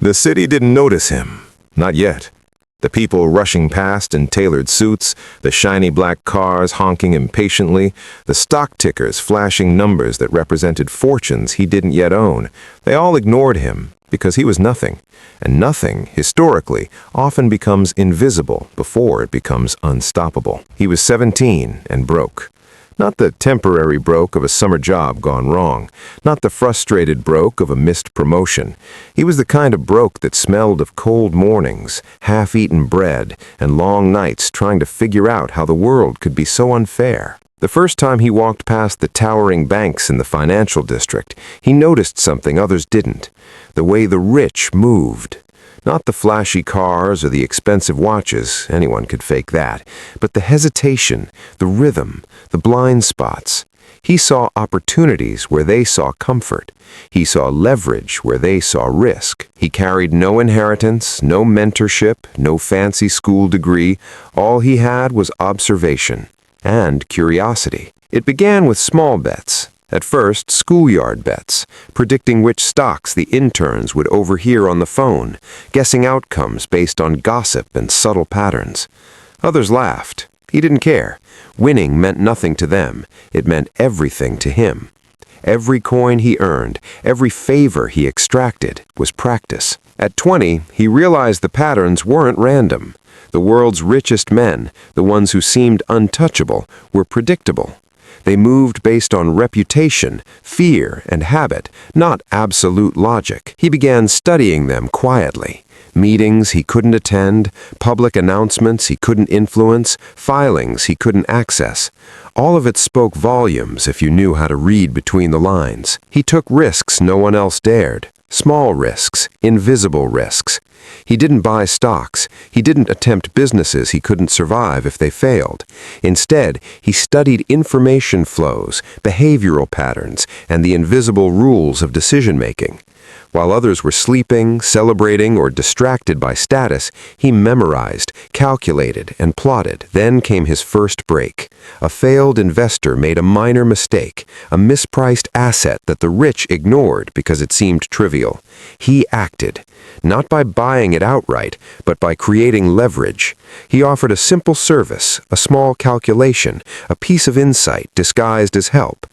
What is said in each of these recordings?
The city didn't notice him. Not yet. The people rushing past in tailored suits, the shiny black cars honking impatiently, the stock tickers flashing numbers that represented fortunes he didn't yet own, they all ignored him because he was nothing. And nothing, historically, often becomes invisible before it becomes unstoppable. He was 17 and broke. Not the temporary broke of a summer job gone wrong, not the frustrated broke of a missed promotion. He was the kind of broke that smelled of cold mornings, half-eaten bread, and long nights trying to figure out how the world could be so unfair. The first time he walked past the towering banks in the financial district, he noticed something others didn't: the way the rich moved. Not the flashy cars or the expensive watches, anyone could fake that, but the hesitation, the rhythm, the blind spots. He saw opportunities where they saw comfort. He saw leverage where they saw risk. He carried no inheritance, no mentorship, no fancy school degree. All he had was observation and curiosity. It began with small bets. At first, schoolyard bets, predicting which stocks the interns would overhear on the phone, guessing outcomes based on gossip and subtle patterns. Others laughed. He didn't care. Winning meant nothing to them. It meant everything to him. Every coin he earned, every favor he extracted, was practice. At 20, he realized the patterns weren't random. The world's richest men, the ones who seemed untouchable, were predictable. They moved based on reputation, fear, and habit, not absolute logic. He began studying them quietly. Meetings he couldn't attend, public announcements he couldn't influence, filings he couldn't access. All of it spoke volumes if you knew how to read between the lines. He took risks no one else dared. Small risks, invisible risks. He didn't buy stocks. He didn't attempt businesses he couldn't survive if they failed. Instead, he studied information flows, behavioral patterns, and the invisible rules of decision-making. While others were sleeping, celebrating, or distracted by status, he memorized, calculated, and plotted. Then came his first break. A failed investor made a minor mistake, a mispriced asset that the rich ignored because it seemed trivial. He acted, not by buying it outright, but by creating leverage. He offered a simple service, a small calculation, a piece of insight disguised as help.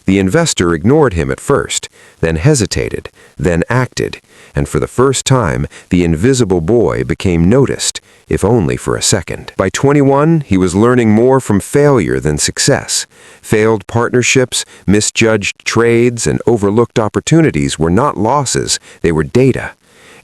The investor ignored him at first, then hesitated, then acted, and for the first time, the invisible boy became noticed, if only for a second. By 21, he was learning more from failure than success. Failed partnerships, misjudged trades, and overlooked opportunities were not losses, they were data.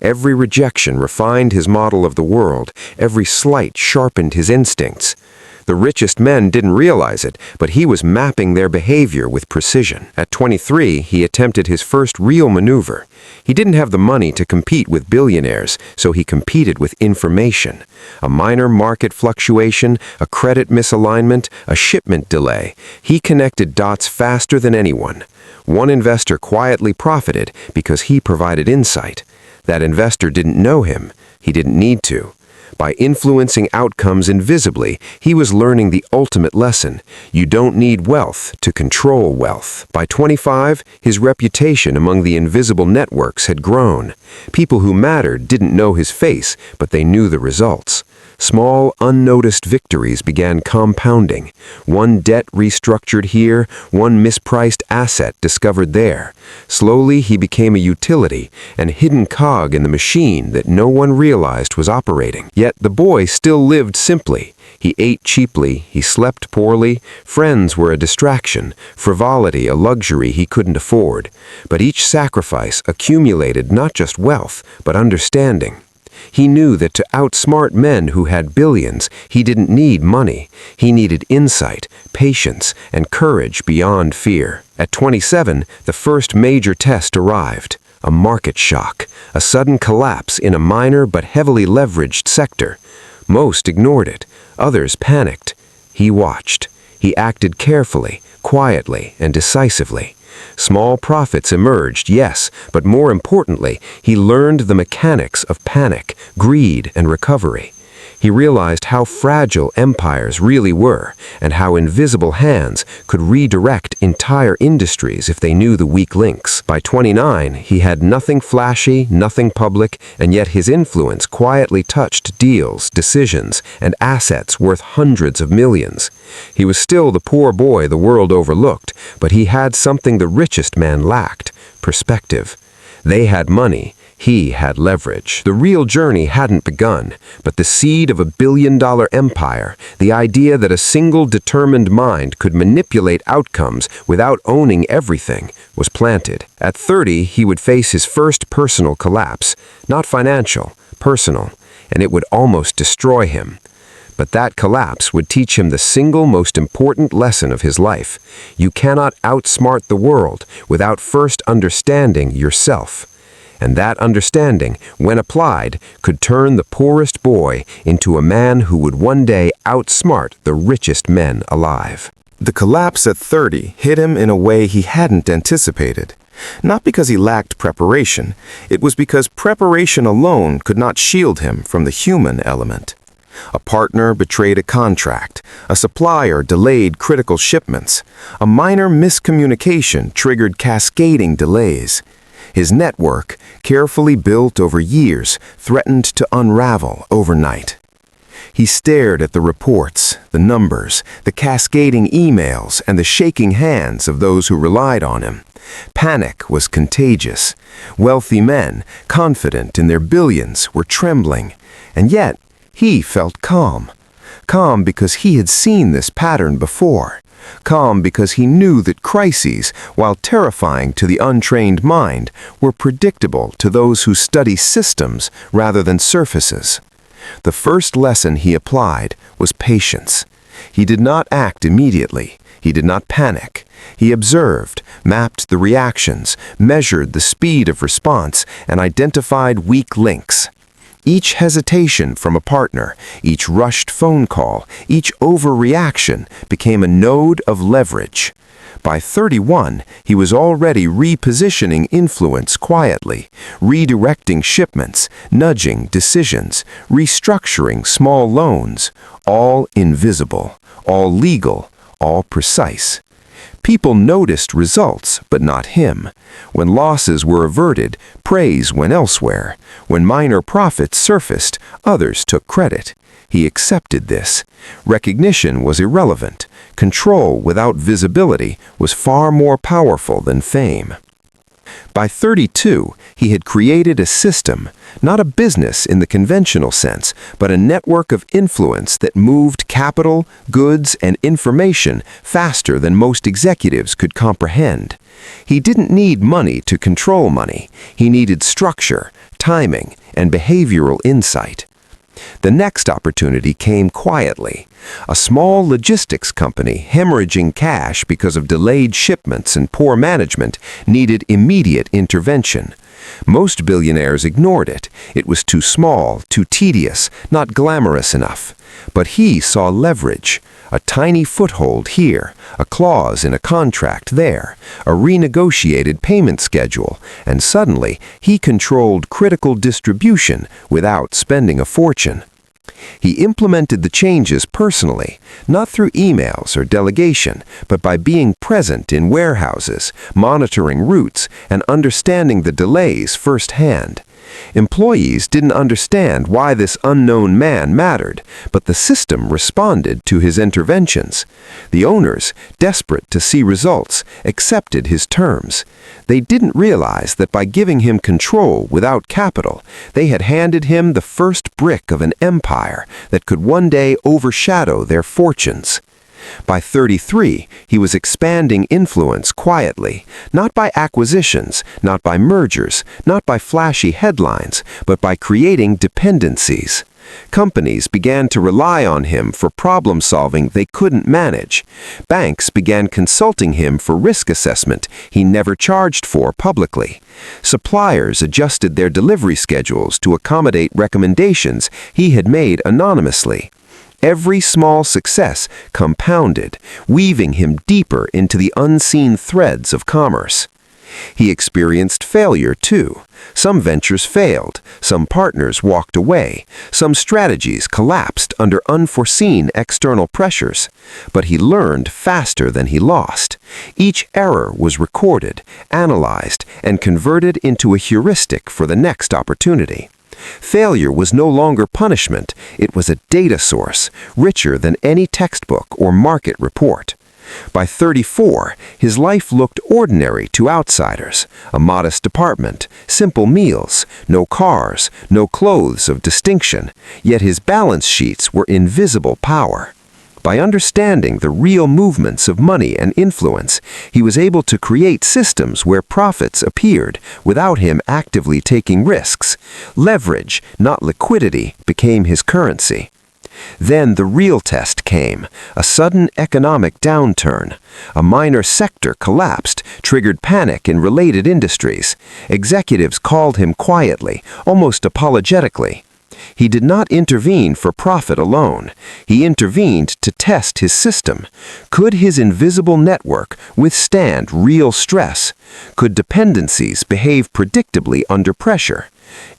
Every rejection refined his model of the world, every slight sharpened his instincts. The richest men didn't realize it, but he was mapping their behavior with precision. At 23, he attempted his first real maneuver. He didn't have the money to compete with billionaires, so he competed with information. A minor market fluctuation, a credit misalignment, a shipment delay. He connected dots faster than anyone. One investor quietly profited because he provided insight. That investor didn't know him. He didn't need to. By influencing outcomes invisibly, he was learning the ultimate lesson. You don't need wealth to control wealth. By 25, his reputation among the invisible networks had grown. People who mattered didn't know his face, but they knew the results. Small, unnoticed victories began compounding. One debt restructured here, one mispriced asset discovered there. Slowly, he became a utility, an hidden cog in the machine that no one realized was operating. Yet the boy still lived simply. He ate cheaply, he slept poorly, friends were a distraction, frivolity a luxury he couldn't afford. But each sacrifice accumulated not just wealth, but understanding. He knew that to outsmart men who had billions, he didn't need money. He needed insight, patience, and courage beyond fear. At 27, the first major test arrived. A market shock, a sudden collapse in a minor but heavily leveraged sector. Most ignored it. Others panicked. He watched. He acted carefully, quietly, and decisively. Small profits emerged, yes, but more importantly, he learned the mechanics of panic, greed, and recovery. He realized how fragile empires really were and how invisible hands could redirect entire industries if they knew the weak links. By 29, he had nothing flashy, nothing public, and yet his influence quietly touched deals, decisions, and assets worth hundreds of millions. He was still the poor boy the world overlooked, but he had something the richest man lacked: perspective. They had money. He had leverage. The real journey hadn't begun, but the seed of a billion-dollar empire, the idea that a single determined mind could manipulate outcomes without owning everything, was planted. At 30, he would face his first personal collapse, not financial, personal, and it would almost destroy him. But that collapse would teach him the single most important lesson of his life. You cannot outsmart the world without first understanding yourself. And that understanding, when applied, could turn the poorest boy into a man who would one day outsmart the richest men alive. The collapse at 30 hit him in a way he hadn't anticipated. Not because he lacked preparation, it was because preparation alone could not shield him from the human element. A partner betrayed a contract, a supplier delayed critical shipments, a minor miscommunication triggered cascading delays. His network, carefully built over years, threatened to unravel overnight. He stared at the reports, the numbers, the cascading emails, and the shaking hands of those who relied on him. Panic was contagious. Wealthy men, confident in their billions, were trembling. And yet, he felt calm. Calm because he had seen this pattern before. Calm because he knew that crises, while terrifying to the untrained mind, were predictable to those who study systems rather than surfaces. The first lesson he applied was patience. He did not act immediately. He did not panic. He observed, mapped the reactions, measured the speed of response, and identified weak links. Each hesitation from a partner, each rushed phone call, each overreaction became a node of leverage. By 31, he was already repositioning influence quietly, redirecting shipments, nudging decisions, restructuring small loans, all invisible, all legal, all precise. People noticed results, but not him. When losses were averted, praise went elsewhere. When minor profits surfaced, others took credit. He accepted this. Recognition was irrelevant. Control without visibility was far more powerful than fame. By 32, he had created a system, not a business in the conventional sense, but a network of influence that moved capital, goods, and information faster than most executives could comprehend. He didn't need money to control money. He needed structure, timing, and behavioral insight. The next opportunity came quietly. A small logistics company hemorrhaging cash because of delayed shipments and poor management needed immediate intervention. Most billionaires ignored it. It was too small, too tedious, not glamorous enough. But he saw leverage. A tiny foothold here, a clause in a contract there, a renegotiated payment schedule, and suddenly he controlled critical distribution without spending a fortune. He implemented the changes personally, not through emails or delegation, but by being present in warehouses, monitoring routes, and understanding the delays firsthand. Employees didn't understand why this unknown man mattered, but the system responded to his interventions. The owners, desperate to see results, accepted his terms. They didn't realize that by giving him control without capital, they had handed him the first brick of an empire that could one day overshadow their fortunes. By 33, he was expanding influence quietly, not by acquisitions, not by mergers, not by flashy headlines, but by creating dependencies. Companies began to rely on him for problem solving they couldn't manage. Banks began consulting him for risk assessment he never charged for publicly. Suppliers adjusted their delivery schedules to accommodate recommendations he had made anonymously. Every small success compounded, weaving him deeper into the unseen threads of commerce. He experienced failure, too. Some ventures failed, some partners walked away, some strategies collapsed under unforeseen external pressures. But he learned faster than he lost. Each error was recorded, analyzed, and converted into a heuristic for the next opportunity. Failure was no longer punishment, it was a data source, richer than any textbook or market report. By 34, his life looked ordinary to outsiders. A modest apartment, simple meals, no cars, no clothes of distinction, yet his balance sheets were invisible power. By understanding the real movements of money and influence, he was able to create systems where profits appeared without him actively taking risks. Leverage, not liquidity, became his currency. Then the real test came, a sudden economic downturn. A minor sector collapsed, triggered panic in related industries. Executives called him quietly, almost apologetically. He did not intervene for profit alone. He intervened to test his system. Could his invisible network withstand real stress? Could dependencies behave predictably under pressure?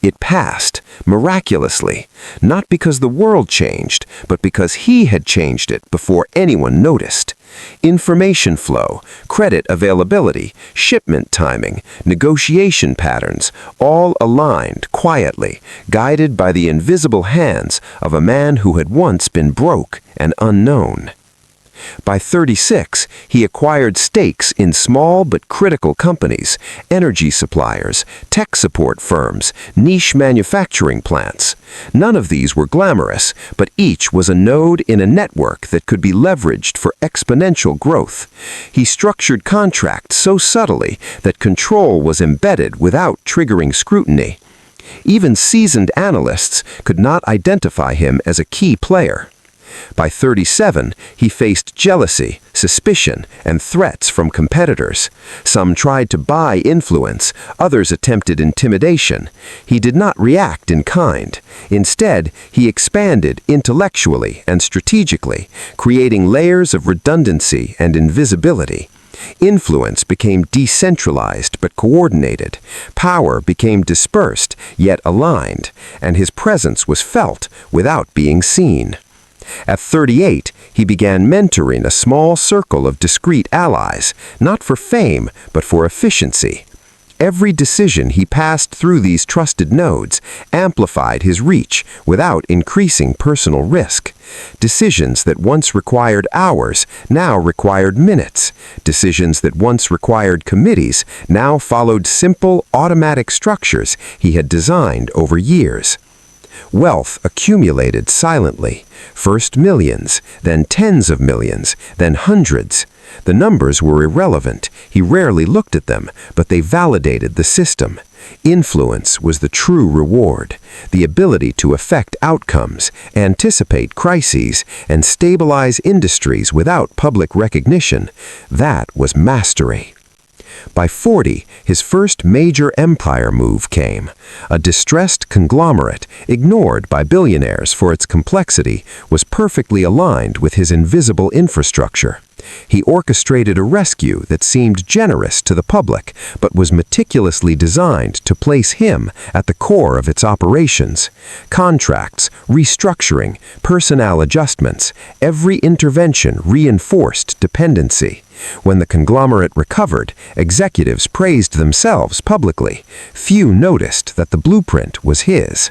It passed, miraculously, not because the world changed, but because he had changed it before anyone noticed. Information flow, credit availability, shipment timing, negotiation patterns, all aligned quietly, guided by the invisible hands of a man who had once been broke and unknown. By 36, he acquired stakes in small but critical companies, energy suppliers, tech support firms, niche manufacturing plants. None of these were glamorous, but each was a node in a network that could be leveraged for exponential growth. He structured contracts so subtly that control was embedded without triggering scrutiny. Even seasoned analysts could not identify him as a key player. By 37, he faced jealousy, suspicion, and threats from competitors. Some tried to buy influence, others attempted intimidation. He did not react in kind. Instead, he expanded intellectually and strategically, creating layers of redundancy and invisibility. Influence became decentralized but coordinated. Power became dispersed yet aligned, and his presence was felt without being seen. At 38, he began mentoring a small circle of discreet allies, not for fame, but for efficiency. Every decision he passed through these trusted nodes amplified his reach without increasing personal risk. Decisions that once required hours now required minutes. Decisions that once required committees now followed simple, automatic structures he had designed over years. Wealth accumulated silently, first millions, then tens of millions, then hundreds. The numbers were irrelevant, he rarely looked at them, but they validated the system. Influence was the true reward, the ability to affect outcomes, anticipate crises, and stabilize industries without public recognition. That was mastery. By 40, his first major empire move came. A distressed conglomerate, ignored by billionaires for its complexity, was perfectly aligned with his invisible infrastructure. He orchestrated a rescue that seemed generous to the public, but was meticulously designed to place him at the core of its operations. Contracts, restructuring, personnel adjustments, every intervention reinforced dependency. When the conglomerate recovered, executives praised themselves publicly. Few noticed that the blueprint was his.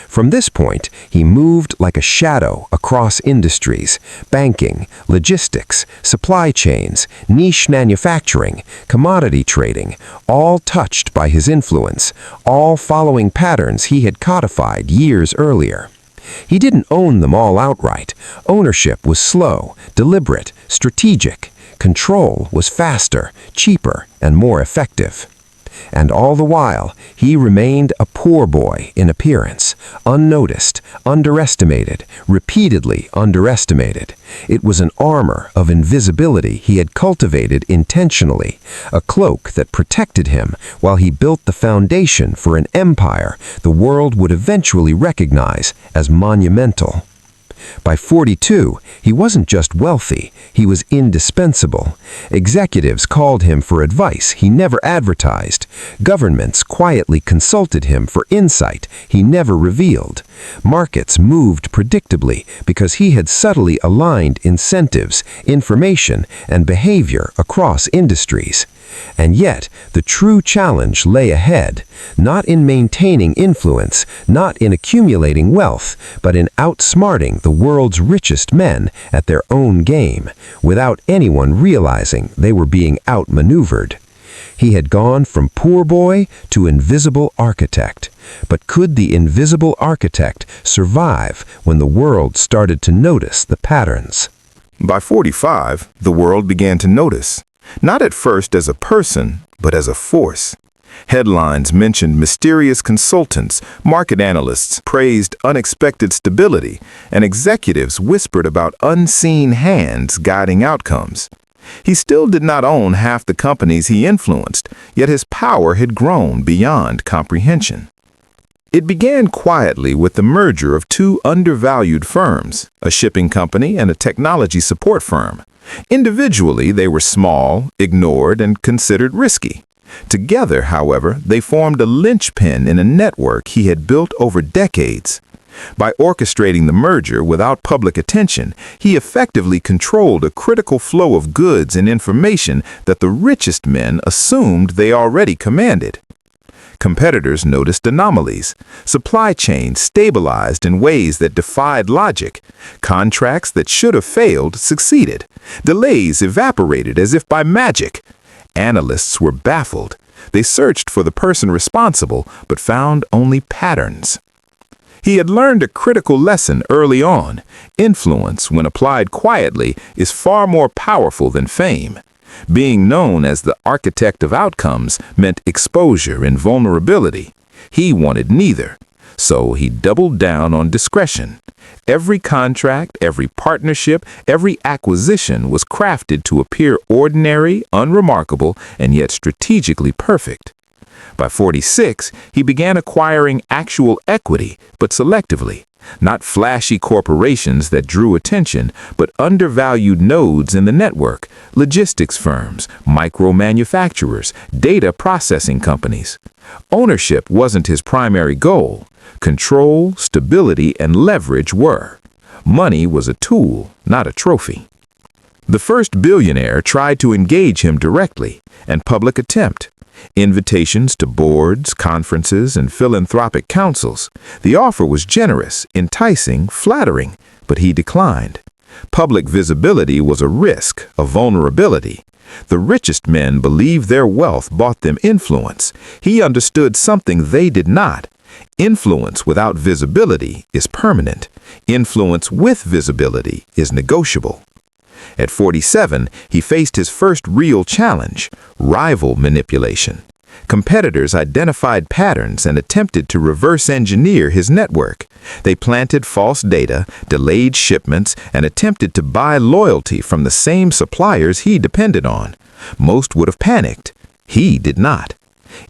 From this point, he moved like a shadow across industries, banking, logistics, supply chains, niche manufacturing, commodity trading, all touched by his influence, all following patterns he had codified years earlier. He didn't own them all outright. Ownership was slow, deliberate, strategic. Control was faster, cheaper, and more effective. And all the while, he remained a poor boy in appearance, unnoticed, underestimated, repeatedly underestimated. It was an armor of invisibility he had cultivated intentionally, a cloak that protected him while he built the foundation for an empire the world would eventually recognize as monumental. By 42, he wasn't just wealthy, he was indispensable. Executives called him for advice he never advertised. Governments quietly consulted him for insight he never revealed. Markets moved predictably because he had subtly aligned incentives, information, and behavior across industries. And yet, the true challenge lay ahead, not in maintaining influence, not in accumulating wealth, but in outsmarting the world's richest men at their own game, without anyone realizing they were being outmaneuvered. He had gone from poor boy to invisible architect. But could the invisible architect survive when the world started to notice the patterns? By 45, the world began to notice, not at first as a person, but as a force. Headlines mentioned mysterious consultants, market analysts praised unexpected stability, and executives whispered about unseen hands guiding outcomes. He still did not own half the companies he influenced, yet his power had grown beyond comprehension. It began quietly with the merger of two undervalued firms, a shipping company and a technology support firm. Individually, they were small, ignored, and considered risky. Together, however, they formed a linchpin in a network he had built over decades. By orchestrating the merger without public attention, he effectively controlled a critical flow of goods and information that the richest men assumed they already commanded. Competitors noticed anomalies. Supply chains stabilized in ways that defied logic. Contracts that should have failed succeeded. Delays evaporated as if by magic. Analysts were baffled. They searched for the person responsible, but found only patterns. He had learned a critical lesson early on. Influence, when applied quietly, is far more powerful than fame. Being known as the architect of outcomes meant exposure and vulnerability. He wanted neither, so he doubled down on discretion. Every contract, every partnership, every acquisition was crafted to appear ordinary, unremarkable, and yet strategically perfect. By 46, he began acquiring actual equity, but selectively. Not flashy corporations that drew attention, but undervalued nodes in the network, logistics firms, micro-manufacturers, data processing companies. Ownership wasn't his primary goal. Control, stability, and leverage were. Money was a tool, not a trophy. The first billionaire tried to engage him directly, and public attempt. Invitations to boards, conferences, and philanthropic councils. The offer was generous, enticing, flattering, but he declined. Public visibility was a risk, a vulnerability. The richest men believed their wealth bought them influence. He understood something they did not. Influence without visibility is permanent. Influence with visibility is negotiable. At 47, he faced his first real challenge, rival manipulation. Competitors identified patterns and attempted to reverse engineer his network. They planted false data, delayed shipments, and attempted to buy loyalty from the same suppliers he depended on. Most would have panicked. He did not.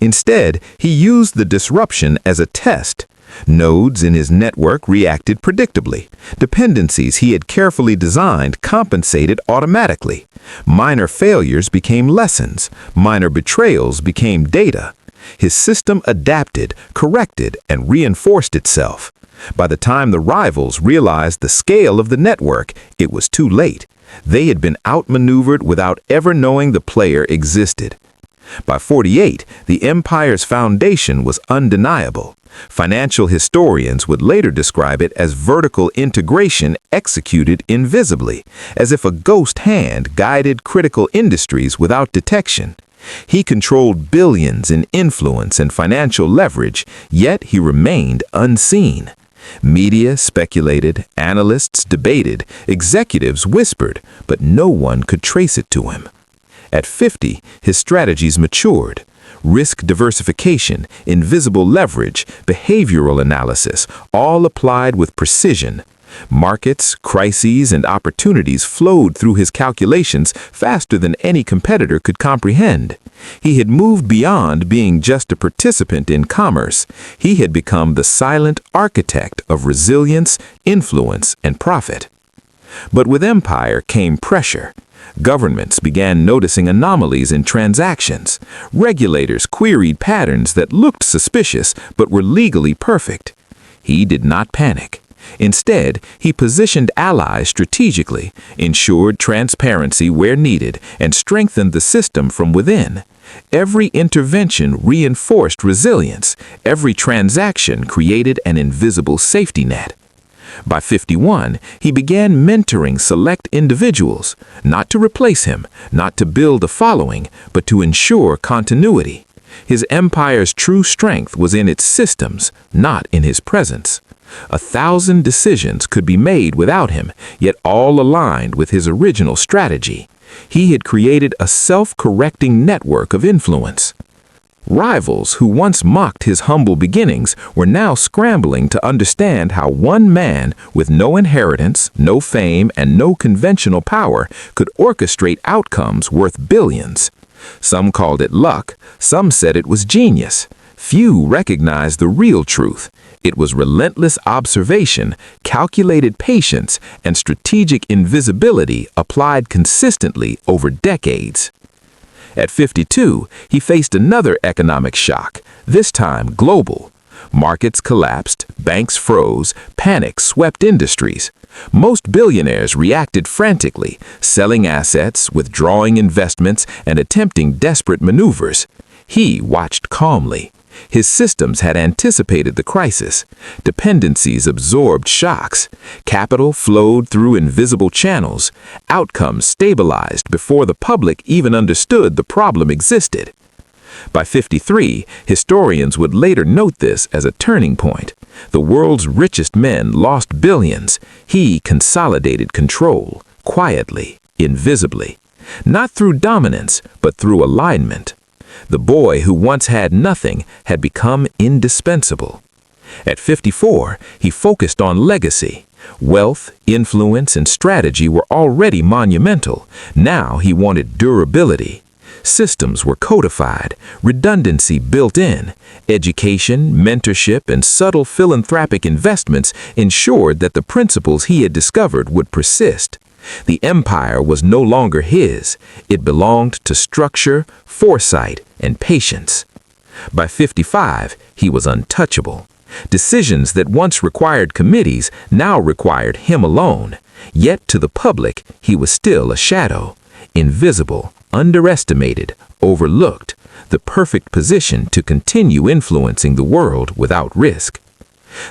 Instead, he used the disruption as a test. Nodes in his network reacted predictably. Dependencies he had carefully designed compensated automatically. Minor failures became lessons. Minor betrayals became data. His system adapted, corrected, and reinforced itself. By the time the rivals realized the scale of the network, it was too late. They had been outmaneuvered without ever knowing the player existed. By 48, the empire's foundation was undeniable. Financial historians would later describe it as vertical integration executed invisibly, as if a ghost hand guided critical industries without detection. He controlled billions in influence and financial leverage, yet he remained unseen. Media speculated, analysts debated, executives whispered, but no one could trace it to him. At 50, his strategies matured. Risk diversification, invisible leverage, behavioral analysis, all applied with precision. Markets, crises, and opportunities flowed through his calculations faster than any competitor could comprehend. He had moved beyond being just a participant in commerce. He had become the silent architect of resilience, influence, and profit. But with empire came pressure. Governments began noticing anomalies in transactions. Regulators queried patterns that looked suspicious but were legally perfect. He did not panic. Instead, he positioned allies strategically, ensured transparency where needed, and strengthened the system from within. Every intervention reinforced resilience. Every transaction created an invisible safety net. By 51, he began mentoring select individuals, not to replace him, not to build a following, but to ensure continuity. His empire's true strength was in its systems, not in his presence. 1,000 decisions could be made without him, yet all aligned with his original strategy. He had created a self-correcting network of influence. Rivals who once mocked his humble beginnings were now scrambling to understand how one man with no inheritance, no fame, and no conventional power could orchestrate outcomes worth billions. Some called it luck, some said it was genius. Few recognized the real truth. It was relentless observation, calculated patience, and strategic invisibility applied consistently over decades. At 52, he faced another economic shock, this time global. Markets collapsed, banks froze, panic swept industries. Most billionaires reacted frantically, selling assets, withdrawing investments, and attempting desperate maneuvers. He watched calmly. His systems had anticipated the crisis. Dependencies absorbed shocks. Capital flowed through invisible channels. Outcomes stabilized before the public even understood the problem existed. By 53, historians would later note this as a turning point. The world's richest men lost billions. He consolidated control, quietly, invisibly. Not through dominance, but through alignment. The boy who once had nothing had become indispensable. At 54, he focused on legacy. Wealth, influence, and strategy were already monumental. Now he wanted durability. Systems were codified, redundancy built in. Education, mentorship, and subtle philanthropic investments ensured that the principles he had discovered would persist. The empire was no longer his. It belonged to structure, foresight, and patience. By 55, he was untouchable. Decisions that once required committees now required him alone. Yet to the public, he was still a shadow. Invisible, underestimated, overlooked. The perfect position to continue influencing the world without risk.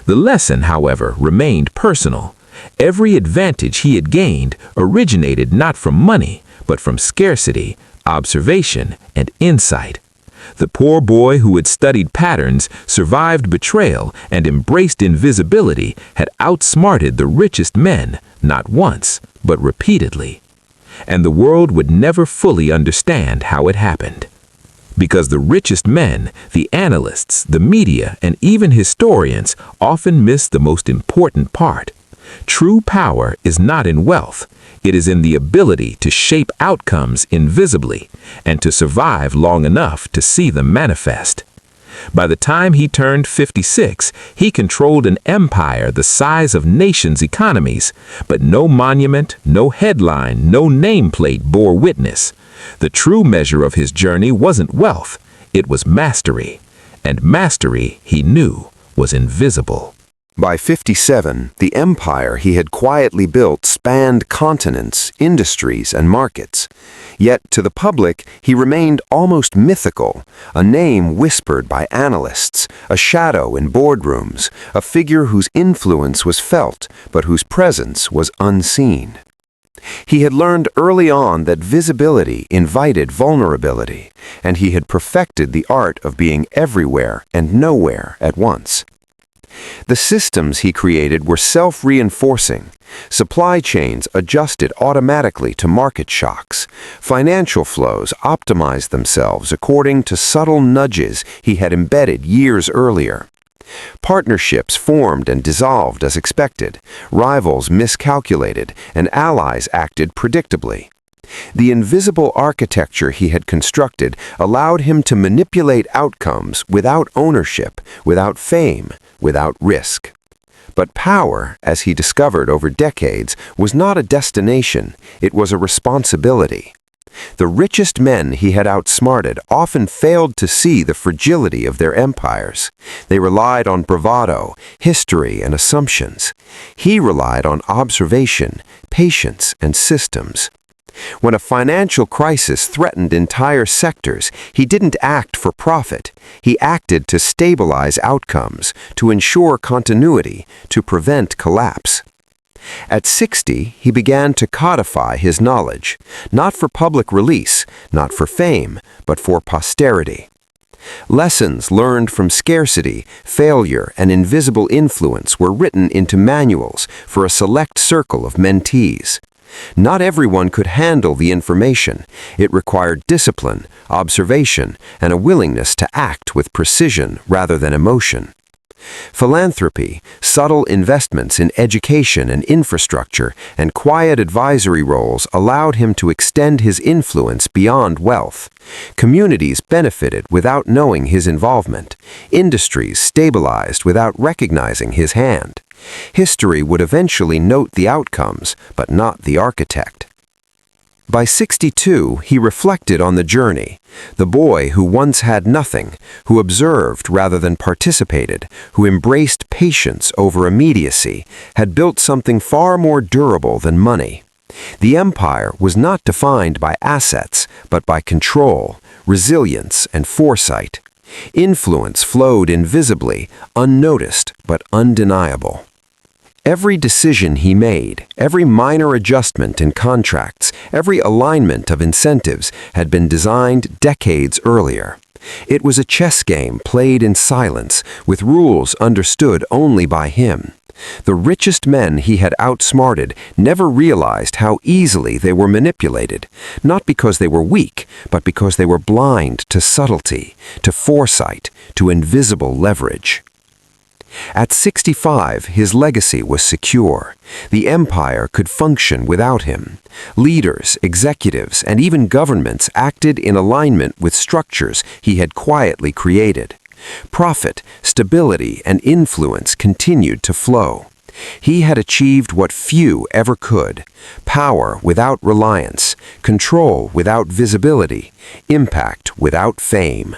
The lesson, however, remained personal. Every advantage he had gained originated not from money, but from scarcity, observation, and insight. The poor boy who had studied patterns, survived betrayal, and embraced invisibility had outsmarted the richest men, not once, but repeatedly. And the world would never fully understand how it happened. Because the richest men, the analysts, the media, and even historians often miss the most important part. True power is not in wealth. It is in the ability to shape outcomes invisibly and to survive long enough to see them manifest. By the time he turned 56, he controlled an empire the size of nations' economies, but no monument, no headline, no nameplate bore witness. The true measure of his journey wasn't wealth, it was mastery. And mastery, he knew, was invisible. By 57, the empire he had quietly built spanned continents, industries, and markets. Yet to the public, he remained almost mythical, a name whispered by analysts, a shadow in boardrooms, a figure whose influence was felt, but whose presence was unseen. He had learned early on that visibility invited vulnerability, and he had perfected the art of being everywhere and nowhere at once. The systems he created were self-reinforcing. Supply chains adjusted automatically to market shocks. Financial flows optimized themselves according to subtle nudges he had embedded years earlier. Partnerships formed and dissolved as expected, rivals miscalculated, and allies acted predictably. The invisible architecture he had constructed allowed him to manipulate outcomes without ownership, without fame, without risk. But power, as he discovered over decades, was not a destination, it was a responsibility. The richest men he had outsmarted often failed to see the fragility of their empires. They relied on bravado, history, and assumptions. He relied on observation, patience, and systems. When a financial crisis threatened entire sectors, he didn't act for profit. He acted to stabilize outcomes, to ensure continuity, to prevent collapse. At 60, he began to codify his knowledge, not for public release, not for fame, but for posterity. Lessons learned from scarcity, failure, and invisible influence were written into manuals for a select circle of mentees. Not everyone could handle the information. It required discipline, observation, and a willingness to act with precision rather than emotion. Philanthropy, subtle investments in education and infrastructure, and quiet advisory roles allowed him to extend his influence beyond wealth. Communities benefited without knowing his involvement. Industries stabilized without recognizing his hand. History would eventually note the outcomes, but not the architect. By 62, he reflected on the journey. The boy who once had nothing, who observed rather than participated, who embraced patience over immediacy, had built something far more durable than money. The empire was not defined by assets, but by control, resilience, and foresight. Influence flowed invisibly, unnoticed, but undeniable. Every decision he made, every minor adjustment in contracts, every alignment of incentives had been designed decades earlier. It was a chess game played in silence, with rules understood only by him. The richest men he had outsmarted never realized how easily they were manipulated, not because they were weak, but because they were blind to subtlety, to foresight, to invisible leverage. At 65, his legacy was secure. The empire could function without him. Leaders, executives, and even governments acted in alignment with structures he had quietly created. Profit, stability, and influence continued to flow. He had achieved what few ever could: power without reliance, control without visibility, impact without fame.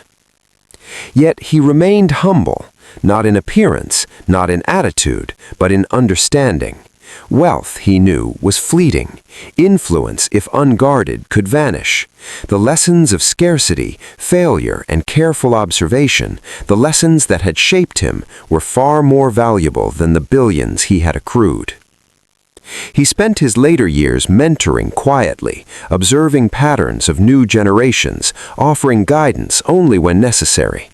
Yet he remained humble. Not in appearance, not in attitude, but in understanding. Wealth, he knew, was fleeting. Influence, if unguarded, could vanish. The lessons of scarcity, failure, and careful observation, the lessons that had shaped him, were far more valuable than the billions he had accrued. He spent his later years mentoring quietly, observing patterns of new generations, offering guidance only when necessary.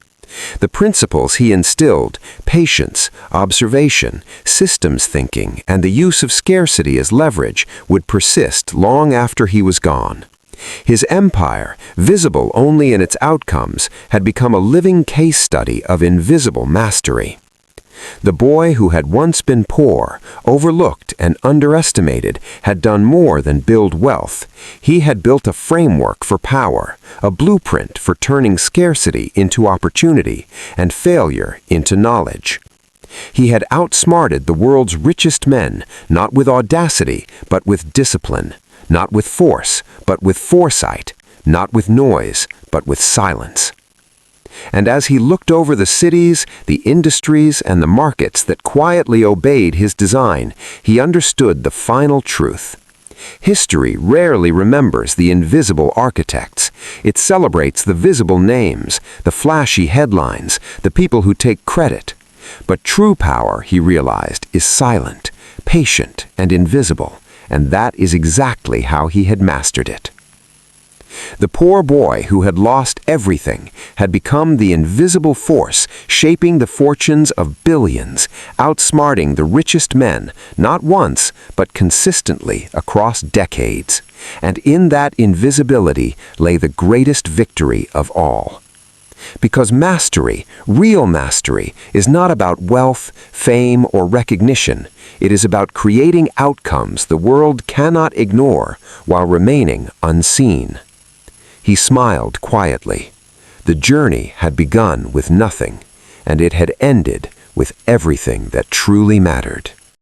The principles he instilled, patience, observation, systems thinking, and the use of scarcity as leverage, would persist long after he was gone. His empire, visible only in its outcomes, had become a living case study of invisible mastery. The boy who had once been poor, overlooked, and underestimated had done more than build wealth. He had built a framework for power, a blueprint for turning scarcity into opportunity and failure into knowledge. He had outsmarted the world's richest men, not with audacity, but with discipline, not with force, but with foresight, not with noise, but with silence. And as he looked over the cities, the industries, and the markets that quietly obeyed his design, he understood the final truth. History rarely remembers the invisible architects. It celebrates the visible names, the flashy headlines, the people who take credit. But true power, he realized, is silent, patient, and invisible, and that is exactly how he had mastered it. The poor boy who had lost everything had become the invisible force shaping the fortunes of billions, outsmarting the richest men, not once, but consistently across decades. And in that invisibility lay the greatest victory of all. Because mastery, real mastery, is not about wealth, fame, or recognition. It is about creating outcomes the world cannot ignore while remaining unseen. He smiled quietly. The journey had begun with nothing, and it had ended with everything that truly mattered.